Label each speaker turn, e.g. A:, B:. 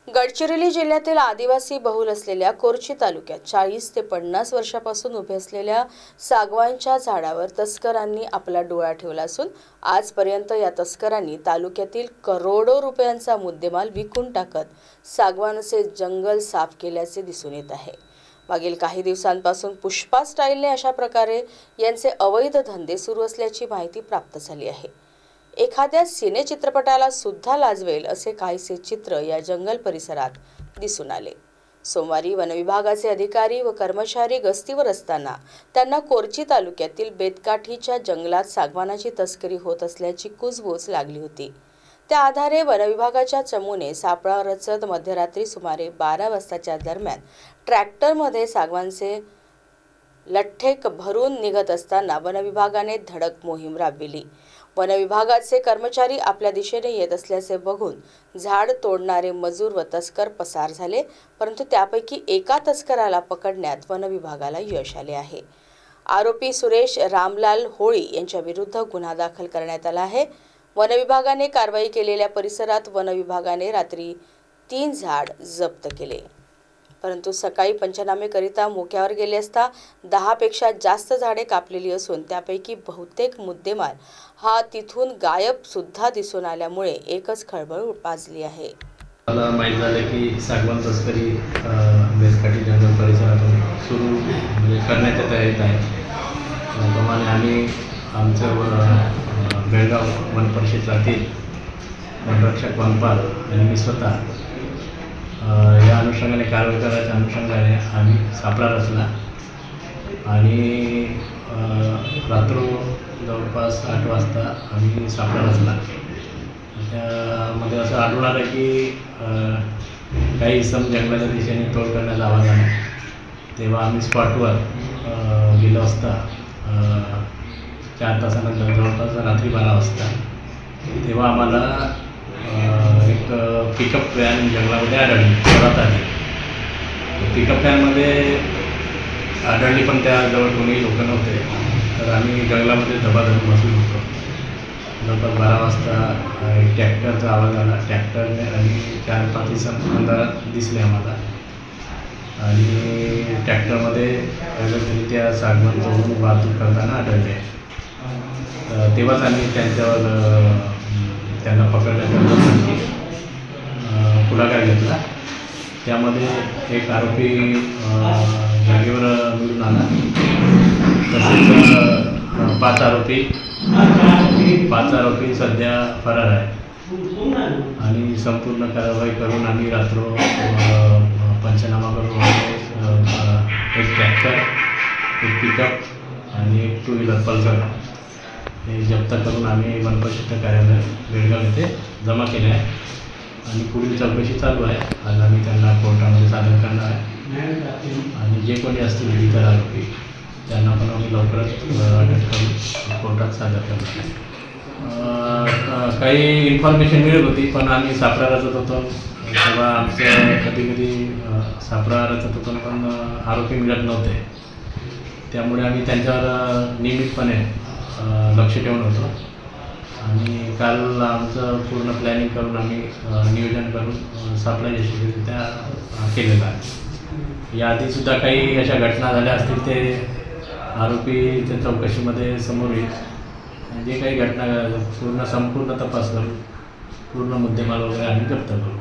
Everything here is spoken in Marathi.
A: गडचिरोली जिल्ह्यातील आदिवासी बहुल असलेल्या कोरची तालुक्यात 40 ते 50 वर्षापासून उभे असलेल्या सागवानच्या झाडावर तस्करांनी आपला डोळा ठेवला असून आजपर्यंत या तस्करांनी तालुक्यातील करोडो रुपयांचा मुद्देमाल विकून टाकत सागवानचे जंगल साफ केल्याचे दिसून येत आहे। मागील काही दिवसांपासून पुष्पा स्टाईलने अशा प्रकारे यांचे अवैध धंदे सुरू असल्याची माहिती प्राप्त झाली आहे। एखाद्या सिने चित्रपटाला सुद्धा लाजवेल असे काहीसे चित्र या जंगल परिसरात दिसून आले। सोमवारी वनविभागाचे अधिकारी व कर्मचारी गस्तीवर असताना त्यांना कोरची तालुक्यातील बेतकाठीच्या जंगलात सागवानाची तस्करी होत असल्याची कुजबूज लागली होती। त्या आधारे वनविभागाच्या चमूने सापळा रचत मध्यरात्री सुमारे 12 वाजताच्या दरम्यान ट्रॅक्टरमध्ये सागवानचे लठ्ठे भरून निघत असताना वनविभागाने धडक मोहीम राबविली। वनविभागाचे कर्मचारी आपल्या दिशेने येत असल्याचे बघून झाड तोडणारे मजूर व तस्कर पसार झाले, परंतु त्यापैकी एका तस्कराला पकडण्यात वनविभागाला यश आले आहे। आरोपी सुरेश रामलाल होळी यांच्या विरुद्ध गुन्हा दाखल करण्यात आला आहे। वनविभागाने कारवाई केलेल्या परिसरात वनविभागाने रात्री 3 झाड जप्त केले, परंतु सकाळी पंचनामेकरिता मोक्यावर गेले असता 10 पेक्षा जास्त झाडे कापलेली असून त्यापैकी बहुतेक मुद्देमाल हा तिथून गायब सुद्धा दिसून आल्यामुळे एकच खळबळ माजली आहे।
B: मला माहिती झालं की सागवान तस्करी बेतकाठी जंगल परिसरातून सुरू करण्याच्या तयारीत आहे। त्याप्रमाणे आम्ही आमचं बेळगाव वन परिक्षेत्रातील वनरक्षक वनपाल आणि मी स्वतः या अनुषंगाने कारवाई करायच्या अनुषंगाने आम्ही सापळा रचला आणि रात्र जवळपास 8 वाजता आम्ही सापळा रचला। त्यामध्ये असं आढळून आलं की काही इसम जंगलाच्या दिशेने तोड करण्याचा आवाज आला। तेव्हा आम्ही स्पॉटवर गेलो असता 4 तासानंतर जवळपास रात्री 12 वाजता तेव्हा आम्हाला एक पिकअप व्हॅन जंगलामध्ये आढळली। परत आली पिकअप व्हॅनमध्ये आढळली, पण त्याजवळ कोणी लोक नव्हते, तर आम्ही जंगलामध्ये धबाधब बसून होतो। जवळपास 12 वाजता एक ट्रॅक्टरचा आवाज आला। ट्रॅक्टरने आणि 4-5 इसम अंधारात दिसले आम्हाला आणि ट्रॅक्टरमध्ये त्या सागवान तोडून वाहतूक करताना आढळले। तेव्हाच आम्ही त्यांना पकडण्यासाठी पुढाकार घेतला। त्यामध्ये एक आरोपी जागेवर मिळून आला, तसेच 5 आरोपी सध्या फरार आहे आणि संपूर्ण कारवाई करून आम्ही रात्र पंचनामा करून एक ट्रॅक्टर, एक पिकअप आणि एक 2 व्हीलर पल्सर हे जप्त करून आम्ही वन परिक्षेत्र कार्यालय बेळगाव येथे जमा केले आहे आणि पुढील चौकशी चालू आहे। आज आम्ही त्यांना कोर्टामध्ये सादर करणार आहे आणि जे कोणी असतील इतर आरोपी त्यांना पण आम्ही लवकरच अटक करून कोर्टात सादर करणार आहे। काही इन्फॉर्मेशन मिळत होती, पण आम्ही सापळा रचत होतो तेव्हा आमचं कधी सापळा रचत होतो, पण आरोपी मिळत नव्हते। त्यामुळे आम्ही त्यांच्यावर नियमितपणे लक्ष ठेवून होतो आणि काल आमचं पूर्ण प्लॅनिंग करून आम्ही नियोजन करून सापळा यशस्वीरित्या केलेला आहे। याआधीसुद्धा काही अशा घटना झाल्या असतील ते आरोपीच्या चौकशीमध्ये समोर येईल। जे काही घटना संपूर्ण तपास करून पूर्ण मुद्देमाल वगैरे आम्ही जप्त करू।